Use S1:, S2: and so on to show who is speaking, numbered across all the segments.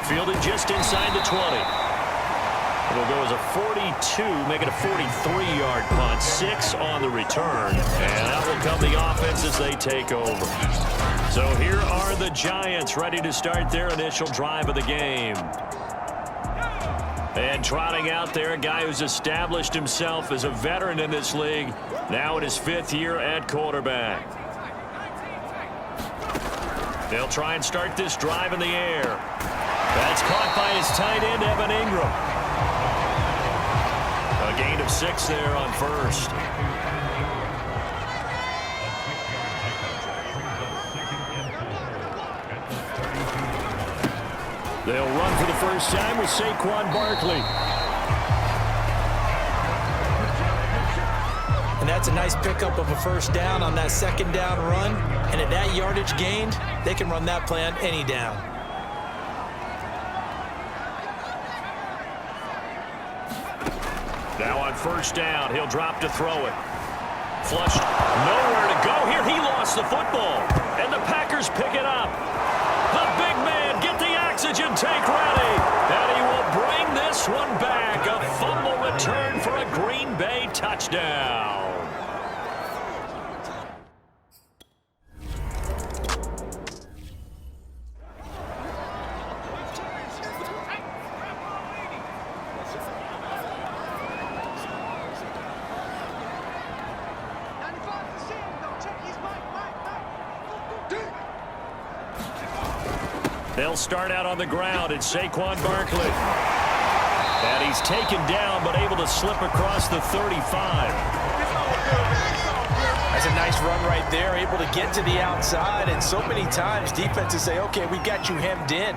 S1: Fielded just inside the 20. It'll go as a 42, make it a 43-yard punt. 6 on the return. And out will come the offense as they take over. So here are the Giants ready to start their initial drive of the game. And trotting out there, a guy who's established himself as a veteran in this league, now in his 5th year at quarterback. They'll try and start this drive in the air. That's caught by his tight end, Evan Ingram. A gain of 6 there on first. They'll run for the first time with Saquon Barkley.
S2: And that's a nice pickup of a first down on that second down run. And at that yardage gained, they can run that play on any down.
S1: Now on first down, he'll drop to throw it. Flushed, nowhere to go here. He lost the football, and the Packers pick it up. The big man, get the oxygen tank ready, and he will bring this one back. A fumble return for a Green Bay touchdown. They'll start out on the ground. It's Saquon Barkley. And he's taken down, but able to slip across the 35.
S2: That's a nice run right there, able to get to the outside. And so many times defenses say, okay, we got you hemmed in.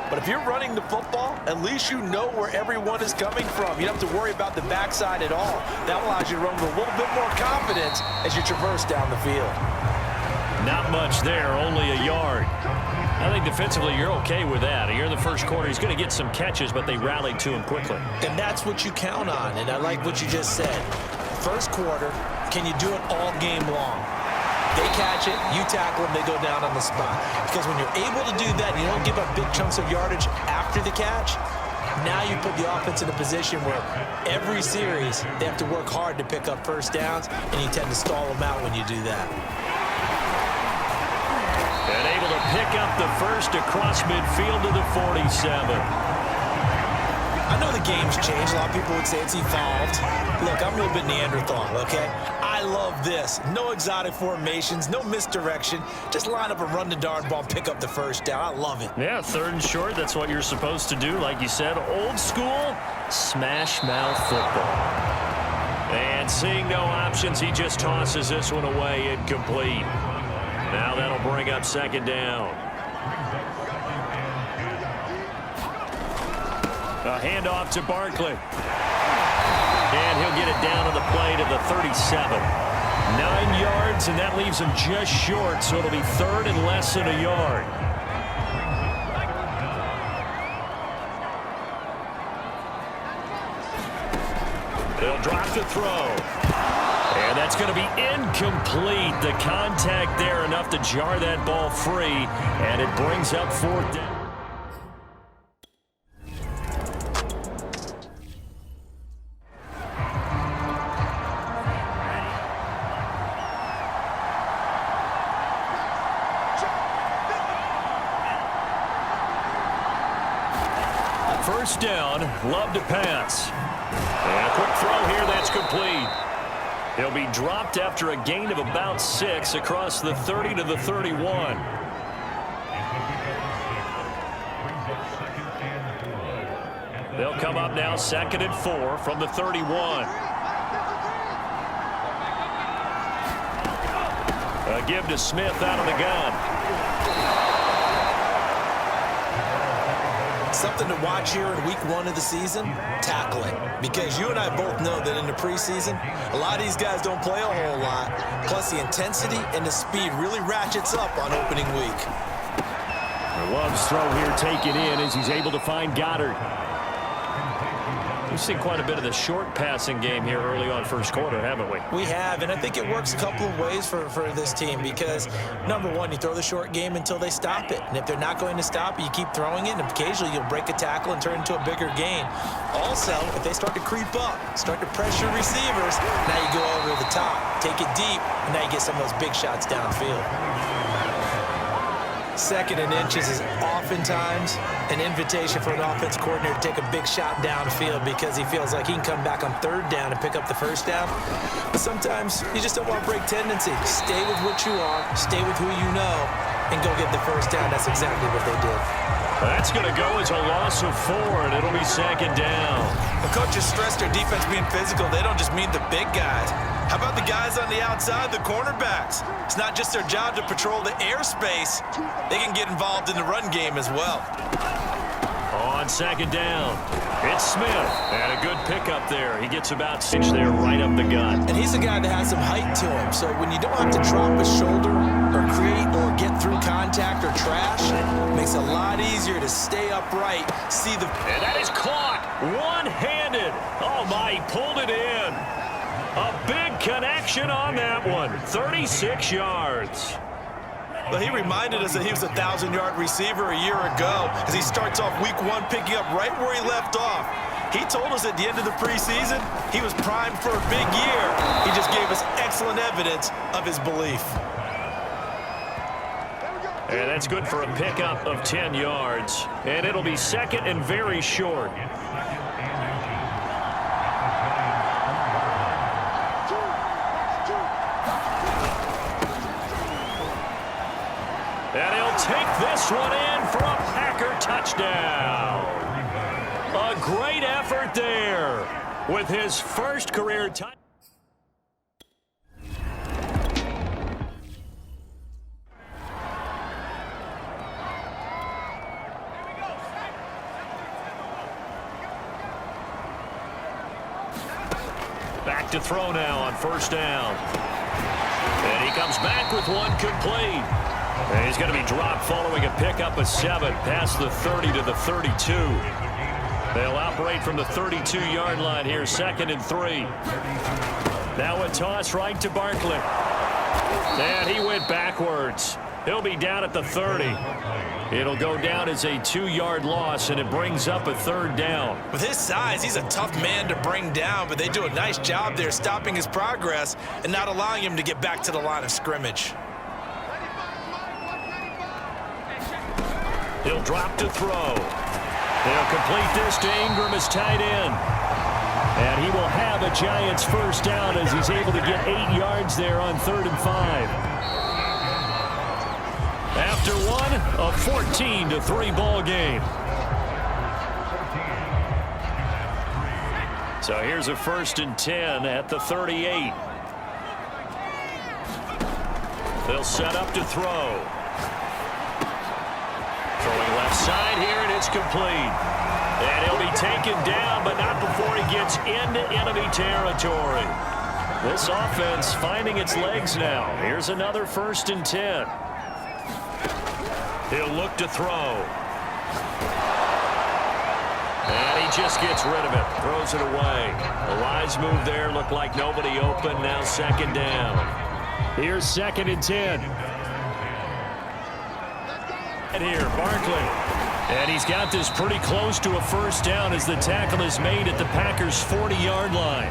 S2: But if you're running the football, at least you know where everyone is coming from. You don't have to worry about the backside at all. That allows you to run with a little bit more confidence as you traverse down the field.
S1: Not much there, only a yard. I think defensively you're okay with that. Here in the first quarter, he's going to get some catches, but they rallied to him quickly.
S2: And that's what you count on, and I like what you just said. First quarter, can you do it all game long? They catch it, you tackle them, they go down on the spot. Because when you're able to do that, and you don't give up big chunks of yardage after the catch, now you put the offense in a position where every series they have to work hard to pick up first downs, and you tend to stall them out when you do that.
S1: And able to pick up the first across midfield to the 47.
S2: I know the game's changed. A lot of people would say it's evolved. Look, I'm a little bit Neanderthal, okay? I love this. No exotic formations, no misdirection. Just line up and run the darn ball and pick up the first down. I love it.
S1: Yeah, 3rd and short, that's what you're supposed to do. Like you said, old school, smash mouth football. And seeing no options, he just tosses this one away, incomplete. Now that'll bring up 2nd down. A handoff to Barkley. And he'll get it down to the play to the 37. 9 yards, and that leaves him just short, so it'll be 3rd and less than a yard. They'll drop to throw. And that's going to be incomplete. The contact there enough to jar that ball free, and it brings up 4th down. First down, Love to pass. And a quick throw here, that's complete. He'll be dropped after a gain of about 6 across the 30 to the 31. They'll come up now 2nd and 4 from the 31. A give to Smith out of the gun.
S2: Something to watch here in week 1 of the season, tackling. Because you and I both know that in the preseason, a lot of these guys don't play a whole lot. Plus the intensity and the speed really ratchets up on opening week.
S1: Love's throw here taken in as he's able to find Goddard. We've seen quite a bit of the short passing game here early on first quarter, haven't we?
S2: We have, and I think it works a couple of ways for this team because, number one, you throw the short game until they stop it. And if they're not going to stop it, you keep throwing it, and occasionally you'll break a tackle and turn it into a bigger gain. Also, if they start to creep up, start to pressure receivers, now you go over the top, take it deep, and now you get some of those big shots downfield. Second and inches is oftentimes an invitation for an offense coordinator to take a big shot downfield because he feels like he can come back on third down and pick up the first down. But sometimes you just don't want to break tendency. Stay with what you are, stay with who you know, and go get the first down. That's exactly what they did.
S1: That's going to go as a loss of 4, and it'll be second down.
S2: The coaches stress their defense being physical. They don't just mean the big guys. How about the guys on the outside, the cornerbacks? It's not just their job to patrol the airspace. They can get involved in the run game as well.
S1: On second down, it's Smith. And a good pickup there. He gets about 6 there right up the gut.
S2: And he's a guy that has some height to him. So when you don't have to drop a shoulder or create or get through contact or trash, it makes it a lot easier to stay upright, see the...
S1: And that is caught one-handed. Oh, my, he pulled it in. A big connection on that one. 36 yards.
S2: Well, he reminded us that he was a 1,000-yard receiver a year ago as he starts off week 1 picking up right where he left off. He told us at the end of the preseason he was primed for a big year. He just gave us excellent evidence of his belief.
S1: And that's good for a pickup of 10 yards. And it'll be second and very short. And he'll take this one in for a Packer touchdown. A great effort there with his first career touchdown. Back to throw now on first down. And he comes back with one complete. And he's going to be dropped following a pickup of 7 past the 30 to the 32. They'll operate from the 32-yard line here, 2nd and 3. Now a toss right to Barkley. And he went backwards. He'll be down at the 30. It'll go down as a 2-yard loss, and it brings up a 3rd down.
S2: With his size, he's a tough man to bring down, but they do a nice job there stopping his progress and not allowing him to get back to the line of scrimmage.
S1: He'll drop to throw. They'll complete this to Ingram as tight end. And he will have a Giants first down as he's able to get 8 yards there on 3rd and 5. After one, a 14-3 ball game. So here's a 1st and 10 at the 38. They'll set up to throw. Throwing left side here, and it's complete. And he'll be taken down, but not before he gets into enemy territory. This offense finding its legs now. Here's another 1st and 10. He'll look to throw. And he just gets rid of it. Throws it away. The lines move there. Looked like nobody open. Now 2nd down. Here's 2nd and 10. And here, Barkley. And he's got this pretty close to a first down as the tackle is made at the Packers' 40-yard line.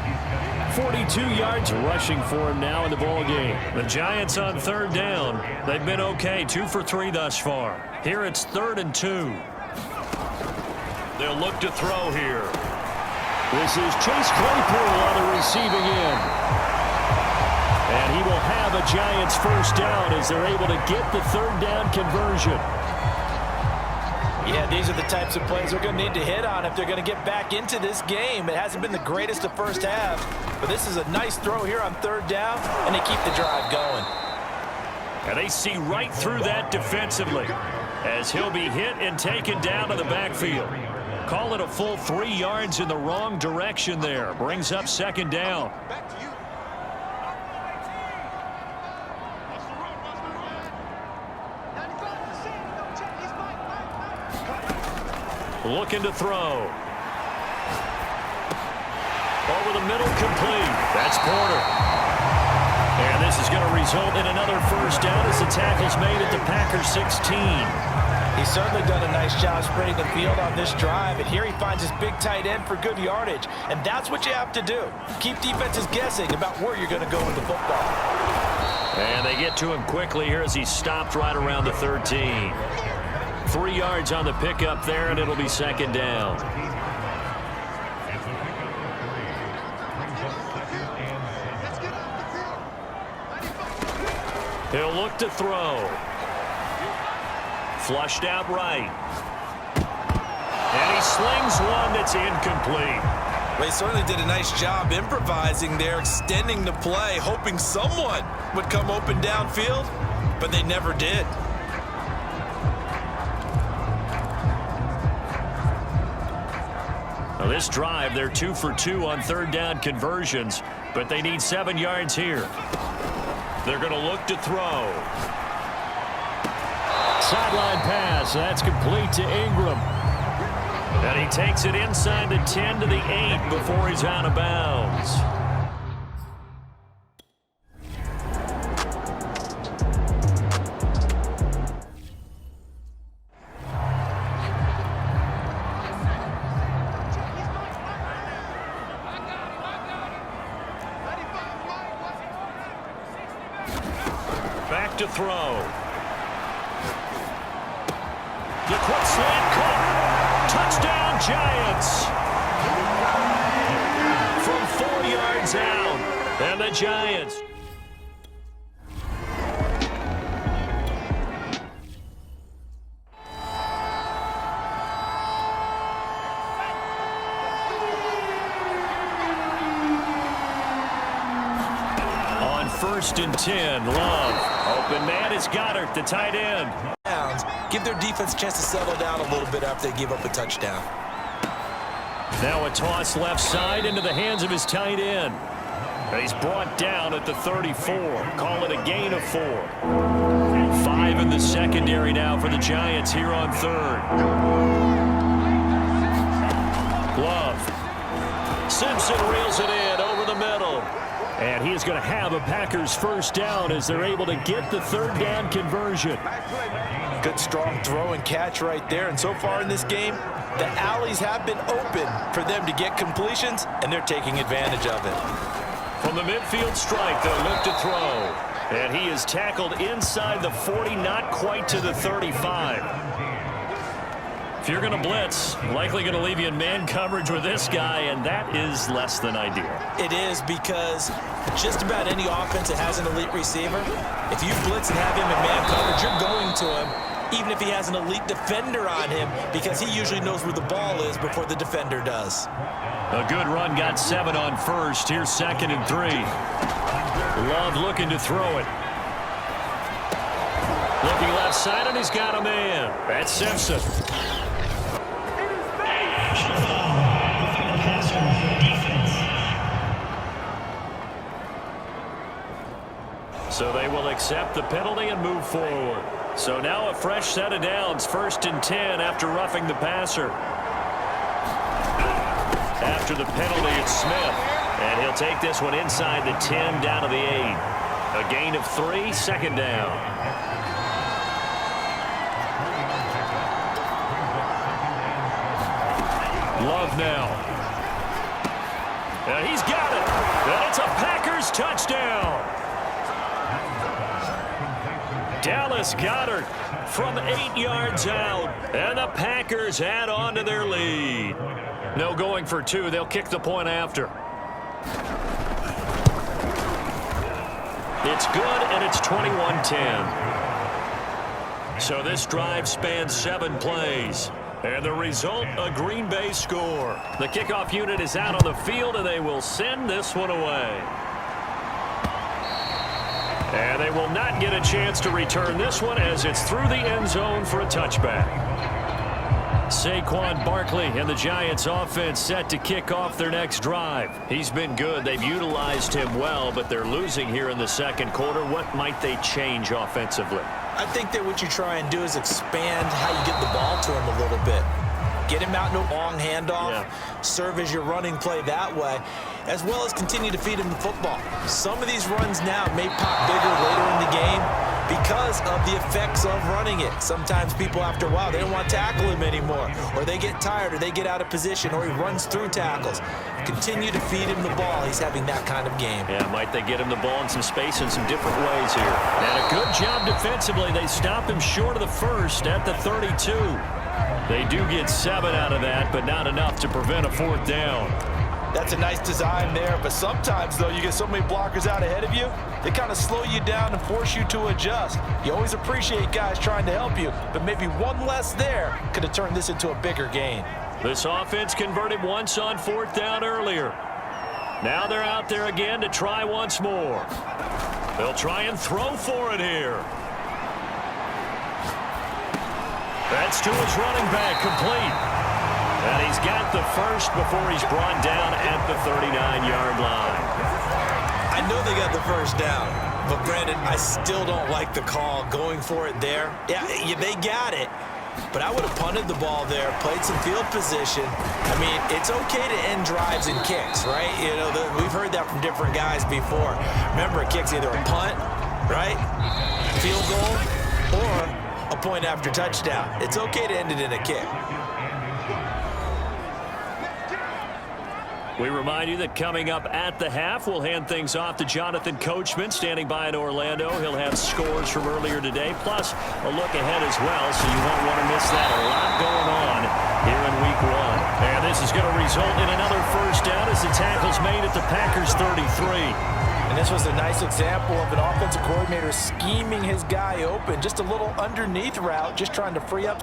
S1: 42 yards rushing for him now in the ball game. The Giants on 3rd down. They've been okay, 2 for 3 thus far. Here it's 3rd and 2. They'll look to throw here. This is Chase Claypool on the receiving end. And he will have a Giants first down as they're able to get the 3rd down conversion.
S2: Yeah, these are the types of plays they're going to need to hit on if they're going to get back into this game. It hasn't been the greatest of first half, but this is a nice throw here on 3rd down, and they keep the drive going.
S1: And they see right through that defensively as he'll be hit and taken down to the backfield. Call it a full 3 yards in the wrong direction there. Brings up 2nd down. Looking to throw. Over the middle, complete. That's Porter. And this is going to result in another first down as the tackle's made at the Packers 16.
S2: He's certainly done a nice job spreading the field on this drive, and here he finds his big tight end for good yardage. And that's what you have to do. Keep defenses guessing about where you're going to go with the football.
S1: And they get to him quickly here as he's stopped right around the 13. 3 yards on the pickup there, and it'll be second down. He'll look to throw. Flushed out right. And he slings one that's incomplete.
S2: Well, he certainly did a nice job improvising there, extending the play, hoping someone would come open downfield, but they never did.
S1: Now this drive, they're 2 for 2 on third down conversions, but they need 7 yards here. They're going to look to throw. Sideline pass. That's complete to Ingram. And he takes it inside the 10 to the 8 before he's out of bounds. Back to throw. The quick slant cut. Touchdown, Giants. From 4 yards out. And the Giants. On 1st and 10, Love. Open man is Goddard, the tight end.
S2: Give their defense a chance to settle down a little bit after they give up a touchdown.
S1: Now a toss left side into the hands of his tight end. He's brought down at the 34. Call it a gain of 4. 5 in the secondary now for the Giants here on 3rd. Love. Simpson reels it in over the middle. And he is going to have a Packers first down as they're able to get the 3rd down conversion.
S2: Good strong throw and catch right there. And so far in this game, the alleys have been open for them to get completions, and they're taking advantage of it.
S1: From the midfield strike, they'll look to throw. And he is tackled inside the 40, not quite to the 35. If you're going to blitz, likely going to leave you in man coverage with this guy, and that is less than ideal.
S2: It is, because just about any offense that has an elite receiver, if you blitz and have him in man coverage, you're going to him, even if he has an elite defender on him, because he usually knows where the ball is before the defender does.
S1: A good run, got 7 on 1st. Here's 2nd and 3. Love looking to throw it. Looking left side, and he's got a man. That's Simpson. So they will accept the penalty and move forward. So now a fresh set of downs, 1st and 10 after roughing the passer. After the penalty, it's Smith. And he'll take this one inside the 10 down to the 8. A gain of 3, 2nd down. Love now. And he's got it. And it's a Packers touchdown. Dallas Goedert from 8 yards out. And the Packers add on to their lead. No going for 2. They'll kick the point after. It's good, and it's 21-10. So this drive spans 7 plays. And the result, a Green Bay score. The kickoff unit is out on the field, and they will send this one away. And they will not get a chance to return this one as it's through the end zone for a touchback. Saquon Barkley and the Giants offense set to kick off their next drive. He's been good. They've utilized him well, but they're losing here in the 2nd quarter. What might they change offensively?
S2: I think that what you try and do is expand how you get the ball to him a little bit. Get him out in a long handoff, serve as your running play that way, as well as continue to feed him the football. Some of these runs now may pop bigger later in the game because of the effects of running it. Sometimes people, after a while, they don't want to tackle him anymore, or they get tired, or they get out of position, or he runs through tackles. Continue to feed him the ball. He's having that kind of game.
S1: Yeah, might they get him the ball in some space in some different ways here. And a good job defensively. They stop him short of the first at the 32. They do get 7 out of that, but not enough to prevent a 4th down.
S3: That's a nice design there, but sometimes, though, you get so many blockers out ahead of you, they kind of slow you down and force you to adjust. You always appreciate guys trying to help you, but maybe one less there could have turned this into a bigger gain.
S1: This offense converted once on 4th down earlier. Now they're out there again to try once more. They'll try and throw for it here. That's to his running back, complete. And he's got the first before he's brought down at the 39-yard line.
S2: I know they got the first down, but Brandon, I still don't like the call going for it there. Yeah, they got it, but I would have punted the ball there, played some field position. I mean, it's okay to end drives and kicks, right? You know, we've heard that from different guys before. Remember, a kick's either a punt, right, field goal, or a point after touchdown. It's okay to end it in a kick.
S1: We remind you that coming up at the half, we'll hand things off to Jonathan Coachman, standing by in Orlando. He'll have scores from earlier today, plus a look ahead as well, so you won't want to miss that. A lot going on here in Week 1. And this is going to result in another first down as the tackle's made at the Packers' 33.
S3: And this was a nice example of an offensive coordinator scheming his guy open. Just a little underneath route, just trying to free up.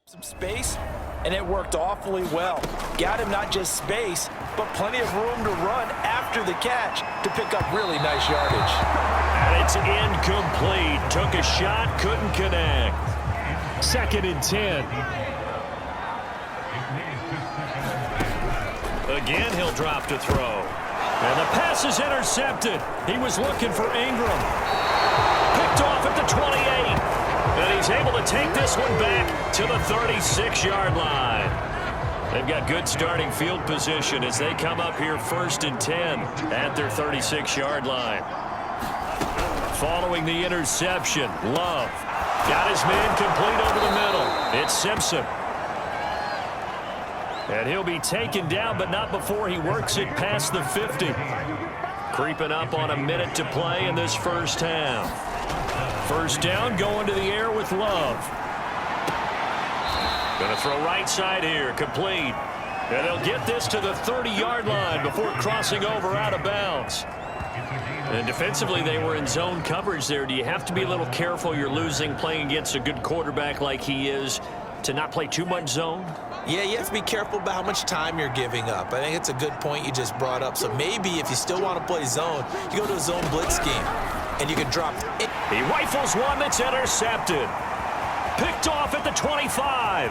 S3: Some space, and it worked awfully well. Got him not just space, but plenty of room to run after the catch to pick up really nice yardage.
S1: And it's incomplete. Took a shot, couldn't connect. 2nd and 10. Again, he'll drop to throw. And the pass is intercepted. He was looking for Ingram. Picked off at the 28. And he's able to take this one back to the 36-yard line. They've got good starting field position as they come up here 1st and 10 at their 36-yard line. Following the interception, Love got his man complete over the middle. It's Simpson. And he'll be taken down, but not before he works it past the 50. Creeping up on a minute to play in this first half. First down, going to the air with Love. Going to throw right side here, complete. And they'll get this to the 30-yard line before crossing over out of bounds. And defensively, they were in zone coverage there. Do you have to be a little careful? You're losing playing against a good quarterback like he is to not play too much zone?
S2: Yeah, you have to be careful about how much time you're giving up. I think it's a good point you just brought up. So maybe if you still want to play zone, you go to a zone blitz scheme, and you can drop it.
S1: He rifles one that's intercepted. Picked off at the 25.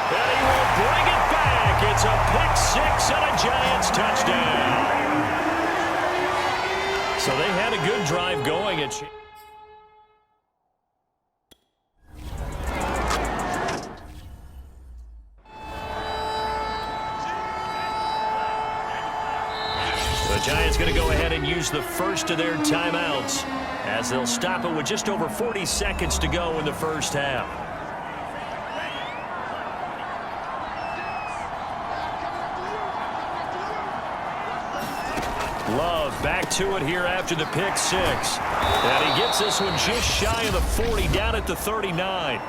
S1: And he will bring it back. It's a pick six and a Giants touchdown. So they had a good drive going. The Giants going to go ahead and use the first of their timeouts as they'll stop it with just over 40 seconds to go in the first half. Love back to it here after the pick six. And he gets this one just shy of the 40 down at the 39.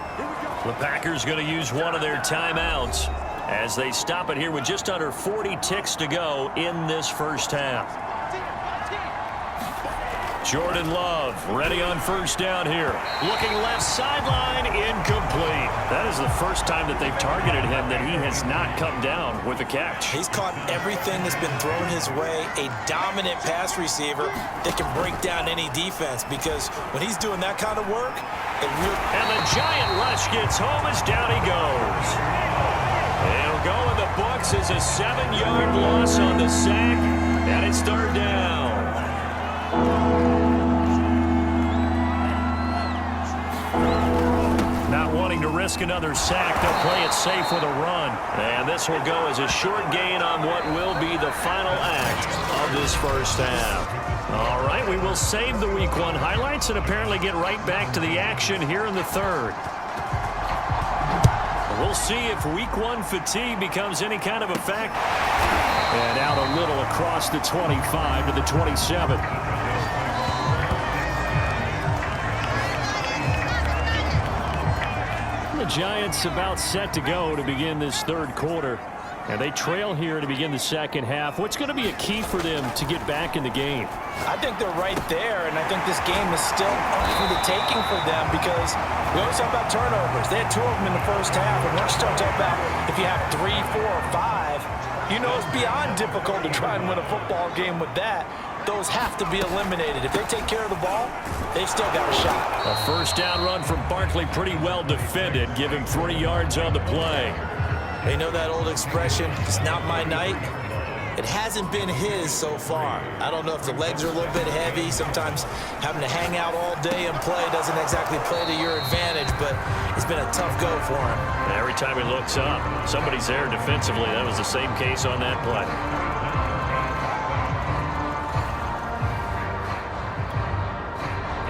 S1: The Packers going to use one of their timeouts as they stop it here with just under 40 ticks to go in this first half. Jordan Love ready on first down here. Looking left sideline, incomplete. That is the first time that they've targeted him that he has not come down with a catch.
S2: He's caught everything that's been thrown his way. A dominant pass receiver that can break down any defense, because when he's doing that kind of work, it really...
S1: And the giant rush gets home as down he goes. It'll go in the books as a 7-yard loss on the sack, and it's third down. Not wanting to risk another sack, they'll play it safe with a run. And this will go as a short gain on what will be the final act of this first half. All right, we will save the Week 1 highlights and apparently get right back to the action here in the third. We'll see if Week 1 fatigue becomes any kind of a factor. And out a little across the 25 to the 27. The Giants about set to go to begin this third quarter. And they trail here to begin the second half. What's going to be a key for them to get back in the game?
S3: I think they're right there, and I think this game is still up for the taking for them, because we always talk about turnovers. They had 2 of them in the first half, and we're still talking about if you have 3, 4, or 5, you know it's beyond difficult to try and win a football game with that. Those have to be eliminated. If they take care of the ball, they've still got a shot.
S1: A first down run from Barkley, pretty well defended. Give him 3 yards on the play.
S2: They know that old expression, it's not my night. It hasn't been his so far. I don't know if the legs are a little bit heavy. Sometimes having to hang out all day and play doesn't exactly play to your advantage, but it's been a tough go for him.
S1: Every time he looks up, somebody's there defensively. That was the same case on that play.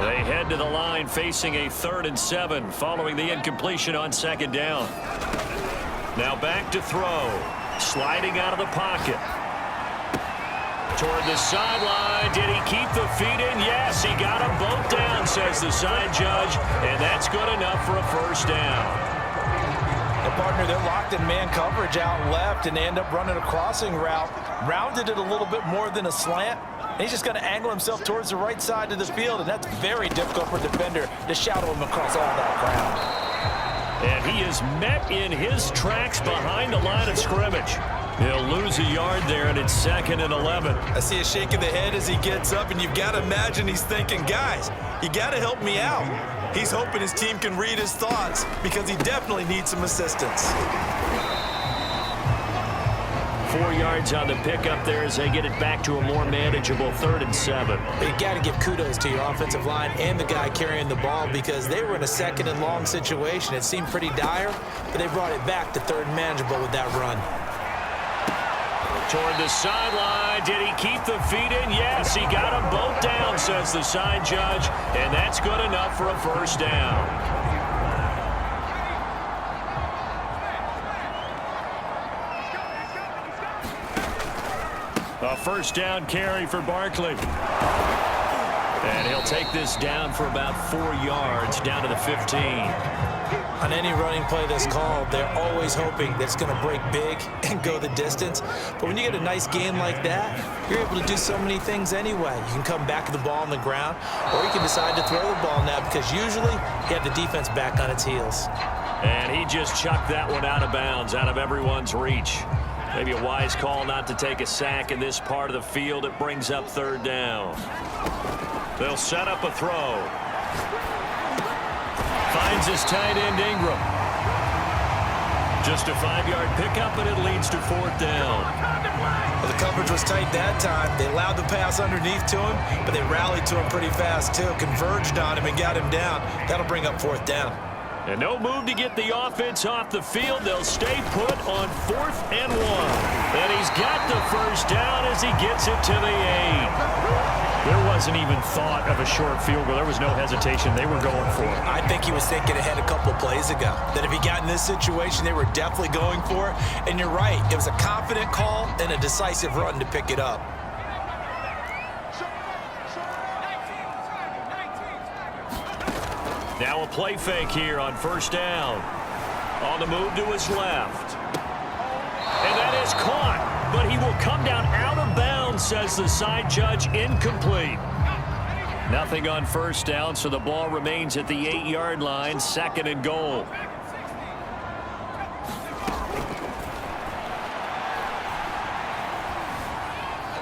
S1: They head to the line facing a 3rd and 7 following the incompletion on second down. Now back to throw. Sliding out of the pocket. Toward the sideline. Did he keep the feet in? Yes, he got them both down, says the side judge. And that's good enough for a first down.
S3: The partner, they're locked in man coverage out left, and they end up running a crossing route. Rounded it a little bit more than a slant. And he's just going to angle himself towards the right side of the field, and that's very difficult for a defender to shadow him across all that ground.
S1: And he is met in his tracks behind the line of scrimmage. He'll lose a yard there, and it's 2nd and 11.
S3: I see a shake of the head as he gets up, and you've got to imagine he's thinking, guys, you got to help me out. He's hoping his team can read his thoughts, because he definitely needs some assistance.
S1: 4 yards on the pickup there as they get it back to a more manageable 3rd and 7.
S2: You got to give kudos to your offensive line and the guy carrying the ball, because they were in a 2nd and long situation. It seemed pretty dire, but they brought it back to 3rd and manageable with that run.
S1: Toward the sideline. Did he keep the feet in? Yes, he got them both down, says the side judge, and that's good enough for a first down. A first down carry for Barkley. And he'll take this down for about 4 yards, down to the 15.
S2: On any running play that's called, they're always hoping that it's going to break big and go the distance. But when you get a nice game like that, you're able to do so many things anyway. You can come back to the ball on the ground, or you can decide to throw the ball now, because usually you have the defense back on its heels.
S1: And he just chucked that one out of bounds, out of everyone's reach. Maybe a wise call not to take a sack in this part of the field. It brings up 3rd down. They'll set up a throw. Finds his tight end, Ingram. Just a 5-yard pickup, and it leads to 4th down.
S3: Well, the coverage was tight that time. They allowed the pass underneath to him, but they rallied to him pretty fast, too. Converged on him and got him down. That'll bring up 4th down.
S1: And no move to get the offense off the field. They'll stay put on 4th and 1. And he's got the first down as he gets it to the 8. There wasn't even thought of a short field goal. There was no hesitation. They were going for it.
S2: I think he was thinking ahead a couple of plays ago, that if he got in this situation, they were definitely going for it. And you're right. It was a confident call and a decisive run to pick it up.
S1: Now a play fake here on first down. On the move to his left. And that is caught, but he will come down out of bounds, says the side judge, incomplete. Nothing on first down, so the ball remains at the 8-yard line, 2nd and goal.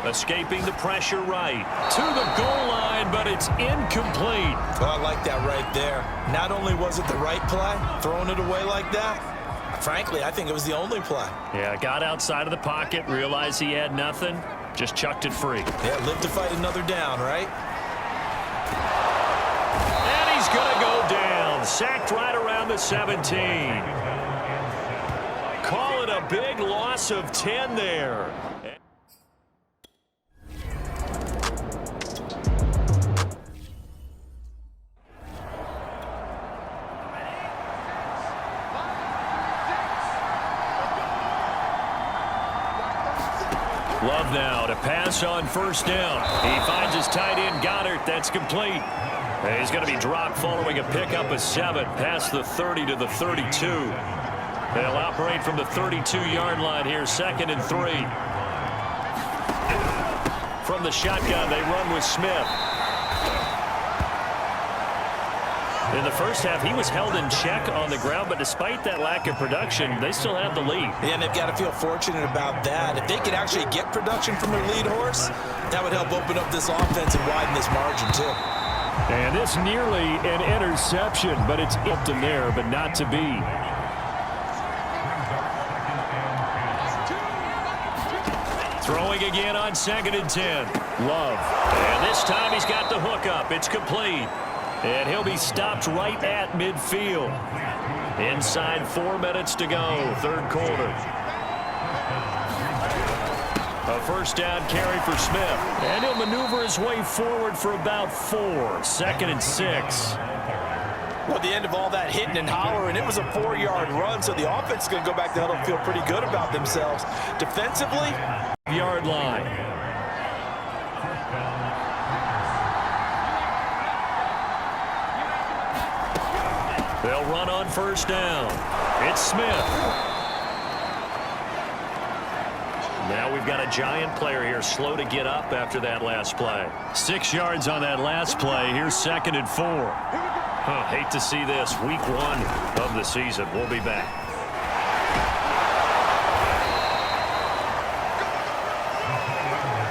S1: Escaping the pressure right. To the goal line, but it's incomplete.
S2: Well, I like that right there. Not only was it the right play, throwing it away like that, frankly, I think it was the only play.
S1: Yeah, got outside of the pocket, realized he had nothing, just chucked it free.
S2: Yeah, live to fight another down, right?
S1: And he's going to go down. Sacked right around the 17. Call it a big loss of 10 there. Love now to pass on first down. He finds his tight end, Goddard. That's complete. And he's going to be dropped following a pickup of 7 past the 30 to the 32. They'll operate from the 32-yard line here, 2nd and 3. From the shotgun, they run with Smith. In the first half, he was held in check on the ground, but despite that lack of production, they still have the lead.
S2: Yeah, and they've got to feel fortunate about that. If they could actually get production from their lead horse, that would help open up this offense and widen this margin, too.
S1: And it's nearly an interception, but it's up in there, but not to be. Throwing again on 2nd and 10. Love. And this time he's got the hook up. It's complete. And he'll be stopped right at midfield. Inside 4 minutes to go, 3rd quarter. A first down carry for Smith. And he'll maneuver his way forward for about 4. 2nd and 6.
S3: Well, at the end of all that hitting and hollering, it was a 4-yard run, so the offense is going to go back to huddle and feel pretty good about themselves. Defensively,
S1: Yard line. They'll run on first down. It's Smith. Now we've got a giant player here, slow to get up after that last play. 6 yards on that last play. Here's 2nd and 4. Hate to see this. Week 1 of the season. We'll be back.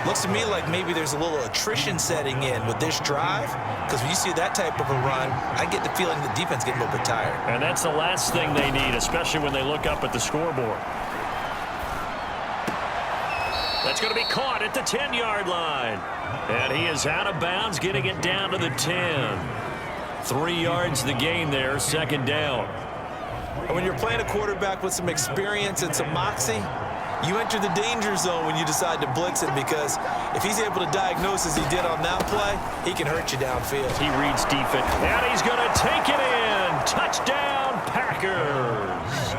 S2: Looks to me like maybe there's a little attrition setting in with this drive, because when you see that type of a run, I get the feeling the defense getting a little bit tired.
S1: And that's the last thing they need, especially when they look up at the scoreboard. That's going to be caught at the 10-yard line. And he is out of bounds, getting it down to the 10. 3 yards the gain there, 2nd down.
S2: When you're playing a quarterback with some experience and some moxie, you enter the danger zone when you decide to blitz him, because if he's able to diagnose as he did on that play, he can hurt you downfield.
S1: He reads defense, and he's going to take it in. Touchdown, Packers.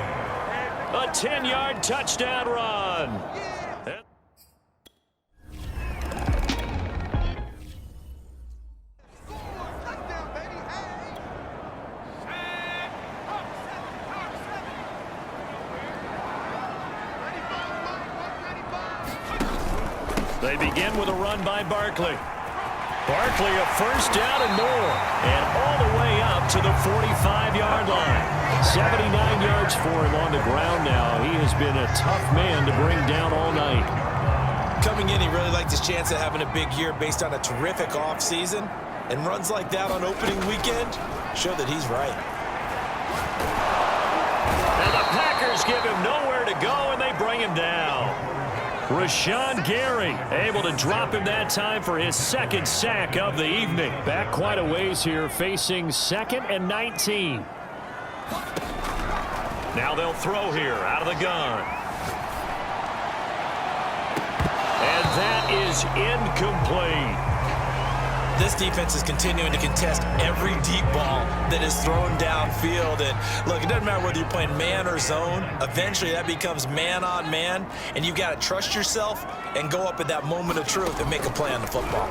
S1: A 10-yard touchdown run. They begin with a run by Barkley. Barkley a first down and more. And all the way up to the 45-yard line. 79 yards for him on the ground now. He has been a tough man to bring down all night.
S2: Coming in, he really liked his chance of having a big year based on a terrific offseason. And runs like that on opening weekend show that he's right.
S1: And the Packers give him nowhere to go, and they bring him down. Rashawn Gary able to drop him that time for his 2nd sack of the evening. Back quite a ways here, facing 2nd and 19. Now they'll throw here out of the gun. And that is incomplete.
S2: This defense is continuing to contest every deep ball that is thrown downfield. And look, it doesn't matter whether you're playing man or zone. Eventually, that becomes man on man, and you've got to trust yourself and go up at that moment of truth and make a play on the football.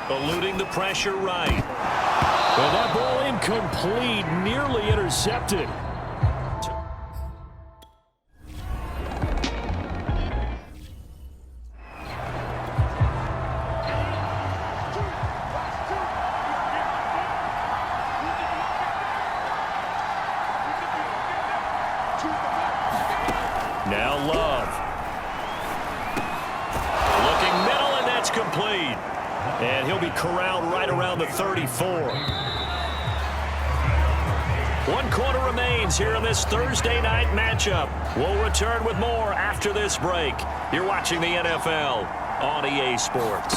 S1: Eluding the pressure right. And that ball incomplete, nearly intercepted. And he'll be corralled right around the 34. 1 quarter remains here in this Thursday night matchup. We'll return with more after this break. You're watching the NFL on EA Sports.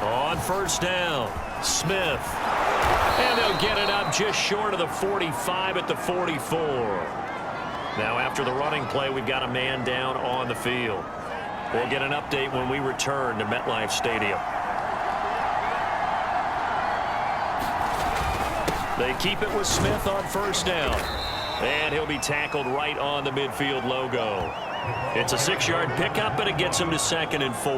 S1: On first down, Smith. And they'll get it up just short of the 45 at the 44. Now after the running play, we've got a man down on the field. We'll get an update when we return to MetLife Stadium. They keep it with Smith on first down. And he'll be tackled right on the midfield logo. It's a 6-yard pickup, and it gets him to 2nd and 4.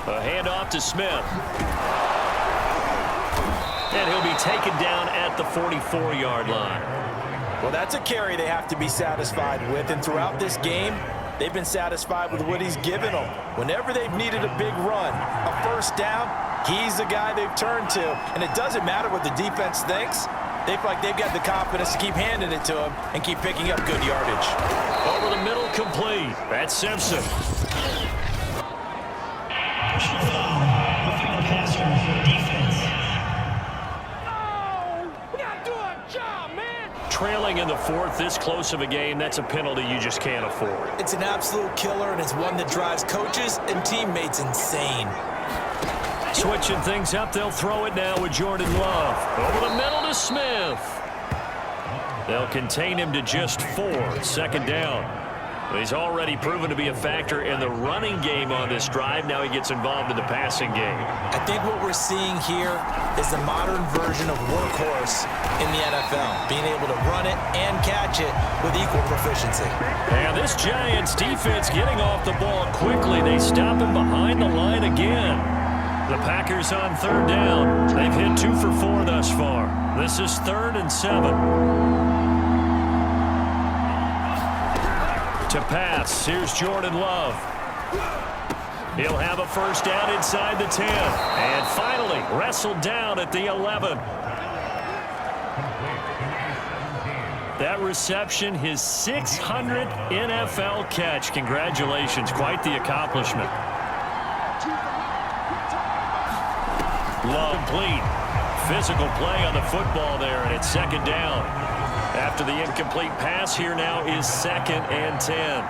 S1: A handoff to Smith. And he'll be taken down at the 44-yard line.
S3: Well, that's a carry they have to be satisfied with, and throughout this game, they've been satisfied with what he's given them. Whenever they've needed a big run, a first down, he's the guy they've turned to. And it doesn't matter what the defense thinks. They feel like they've got the confidence to keep handing it to him and keep picking up good yardage.
S1: Over the middle, complete. That's Simpson. Trailing in the 4th, this close of a game, that's a penalty you just can't afford.
S2: It's an absolute killer, and it's one that drives coaches and teammates insane.
S1: Switching things up, they'll throw it now with Jordan Love. Over the middle to Smith. They'll contain him to just 4, 2nd down. He's already proven to be a factor in the running game on this drive. Now he gets involved in the passing game.
S2: I think what we're seeing here is the modern version of workhorse in the NFL, being able to run it and catch it with equal proficiency.
S1: And this Giants defense getting off the ball quickly. They stop him behind the line again. The Packers on 3rd down. They've hit 2 for 4 thus far. This is 3rd and 7. To pass, here's Jordan Love. He'll have a first down inside the 10. And finally, wrestled down at the 11. That reception, his 600th NFL catch. Congratulations, quite the accomplishment. Love complete. Physical play on the football there, and it's 2nd down. After the incomplete pass, here now is 2nd and 10.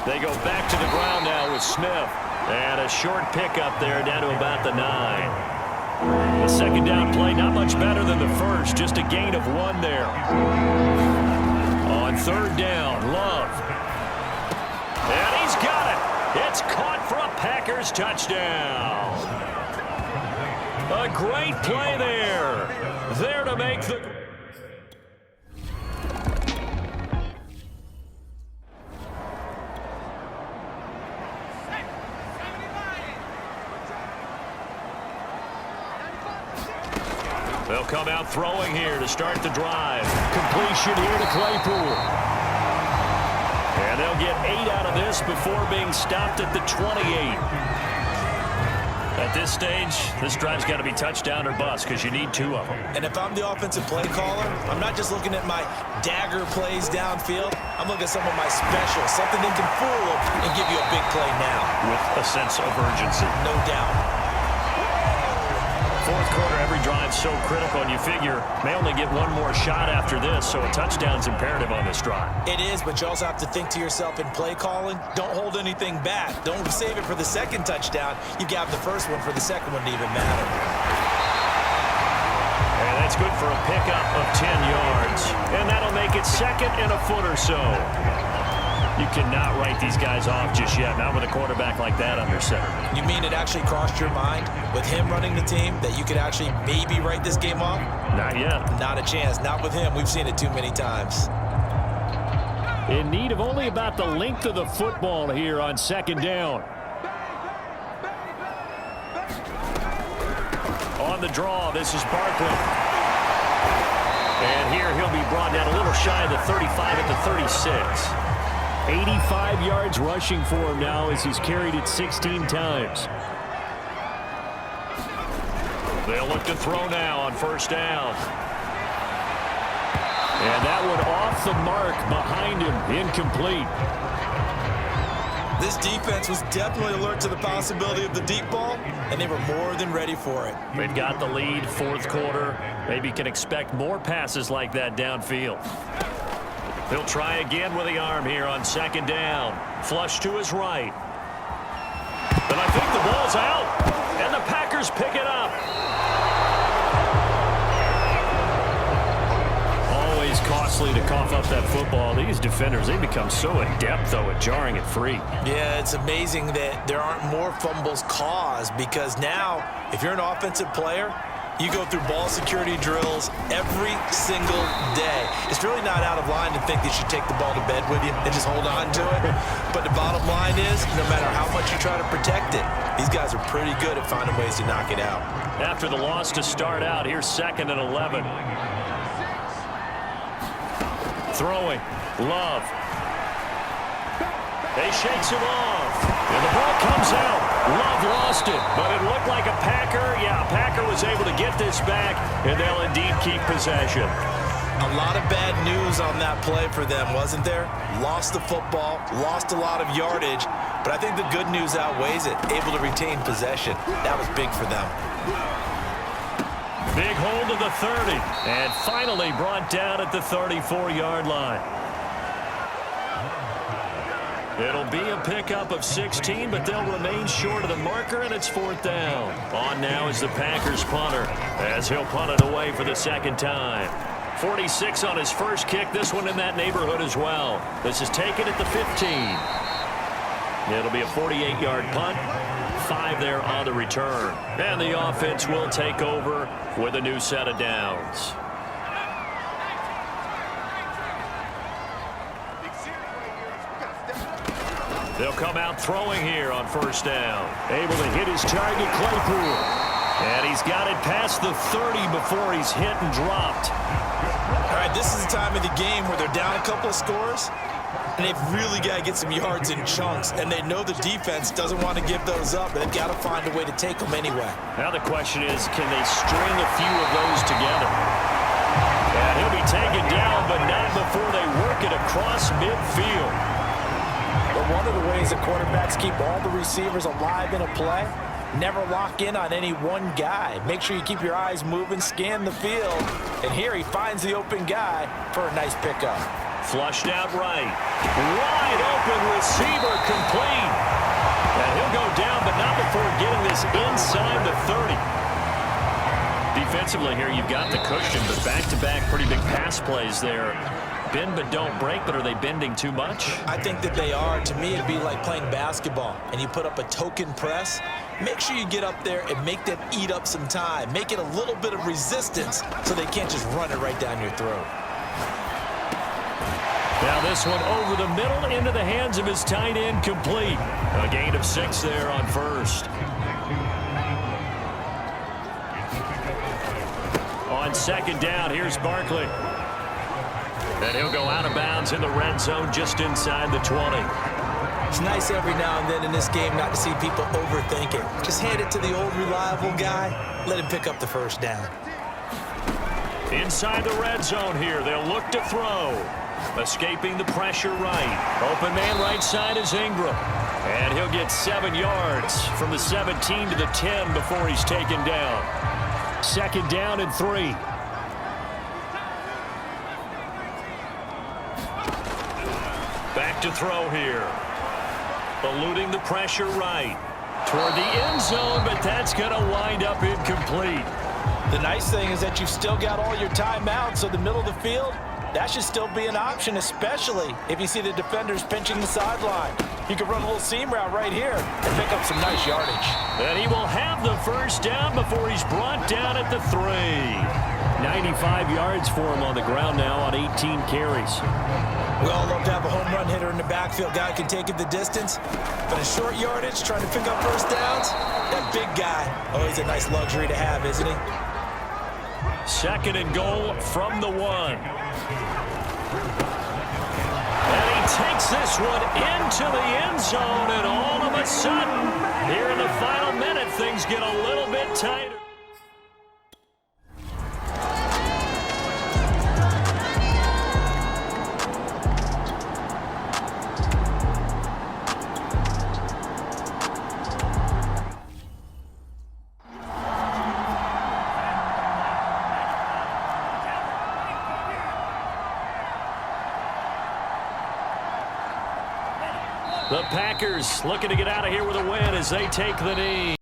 S1: They go back to the ground now with Smith. And a short pickup there down to about the 9. The 2nd down play, not much better than the first. Just a gain of 1 there. On 3rd down, Love. And he's got it. It's caught for a Packers touchdown. A great play there. There to make the... They'll come out throwing here to start the drive. Completion here to Claypool. And they'll get 8 out of this before being stopped at the 28. At this stage, this drive's got to be touchdown or bust because you need 2 of them.
S2: And if I'm the offensive play caller, I'm not just looking at my dagger plays downfield. I'm looking at some of my specials, something that can fool them and give you a big play now.
S1: With a sense of urgency.
S2: No doubt.
S1: 4th quarter, every drive's so critical, and you figure may only get 1 more shot after this, so a touchdown's imperative on this drive.
S2: It is, but you also have to think to yourself in play calling, don't hold anything back. Don't save it for the 2nd touchdown. You got the first one for the 2nd one to even matter.
S1: And that's good for a pickup of 10 yards. And that'll make it 2nd and a foot or so. You cannot write these guys off just yet, not with a quarterback like that under center.
S2: You mean it actually crossed your mind with him running the team that you could actually maybe write this game off?
S1: Not yet.
S2: Not a chance. Not with him. We've seen it too many times.
S1: In need of only about the length of the football here on 2nd down. On the draw, this is Barkley. And here he'll be brought down a little shy of the 35 at the 36. 85 yards rushing for him now as he's carried it 16 times. They'll look to throw now on first down. And that one off the mark behind him, incomplete.
S2: This defense was definitely alert to the possibility of the deep ball, and they were more than ready for it.
S1: They've got the lead, fourth quarter. Maybe can expect more passes like that downfield. He'll try again with the arm here on second down. Flush to his right. But I think the ball's out, and the Packers pick it up. Always costly to cough up that football. These defenders, they become so adept, though, at jarring it free.
S2: Yeah, it's amazing that there aren't more fumbles caused, because now, if you're an offensive player, you go through ball security drills every single day. It's really not out of line to think that you take the ball to bed with you and just hold on to it. But the bottom line is, no matter how much you try to protect it, these guys are pretty good at finding ways to knock it out.
S1: After the loss to start out, here's 2nd and 11. Throwing. Love. They shakes him off. And the ball comes out. Love lost it, but it looked like a Packer. Yeah, Packer was able to get this back, and they'll indeed keep possession.
S2: A lot of bad news on that play for them, wasn't there? Lost the football, lost a lot of yardage, but I think the good news outweighs it. Able to retain possession. That was big for them.
S1: Big hold of the 30, and finally brought down at the 34-yard line. It'll be a pickup of 16, but they'll remain short of the marker, and it's 4th down. On now is the Packers punter, as he'll punt it away for the second time. 46 on his first kick, this one in that neighborhood as well. This is taken at the 15. It'll be a 48-yard punt. 5 there on the return. And the offense will take over with a new set of downs. They'll come out throwing here on 1st down. Able to hit his target, Claypool. And he's got it past the 30 before he's hit and dropped.
S2: All right, this is the time of the game where they're down a couple of scores, and they've really got to get some yards in chunks, and they know the defense doesn't want to give those up, but they've got to find a way to take them anyway.
S1: Now the question is, can they string a few of those together? And he'll be taken down, but not before they work it across midfield.
S3: But one of the ways the quarterbacks keep all the receivers alive in a play, never lock in on any one guy. Make sure you keep your eyes moving, scan the field. And here he finds the open guy for a nice pickup.
S1: Flushed out right. Wide open receiver complete. And he'll go down, but not before getting this inside the 30. Defensively here, you've got the cushion, but back-to-back pretty big pass plays there. Bend but don't break, but are they bending too much?
S2: I think that they are. To me, it'd be like playing basketball, and you put up a token press. Make sure you get up there and make them eat up some time. Make it a little bit of resistance so they can't just run it right down your throat.
S1: Now this one over the middle into the hands of his tight end, complete. A gain of 6 there on 1st. On 2nd down, here's Barkley. And he'll go out of bounds in the red zone just inside the 20.
S2: It's nice every now and then in this game not to see people overthink it. Just hand it to the old reliable guy. Let him pick up the 1st down.
S1: Inside the red zone here, they'll look to throw. Escaping the pressure right. Open man right side is Ingram. And he'll get 7 yards from the 17 to the 10 before he's taken down. 2nd down and 3. Back to throw here. Eluding the pressure right. Toward the end zone, but that's going to wind up incomplete.
S3: The nice thing is that you've still got all your timeouts, so the middle of the field, that should still be an option, especially if you see the defenders pinching the sideline. You can run a little seam route right here and pick up some nice yardage.
S1: And he will have the 1st down before he's brought down at the 3. 95 yards for him on the ground now on 18 carries.
S2: We all love to have a home run hitter in the backfield. Guy can take it the distance. But in short yardage, trying to pick up 1st downs, that big guy, oh, he's a nice luxury to have, isn't he?
S1: 2nd and goal from the 1. And he takes this one into the end zone, and all of a sudden, here in the final minute, things get a little bit tighter. The Packers looking to get out of here with a win as they take the knee.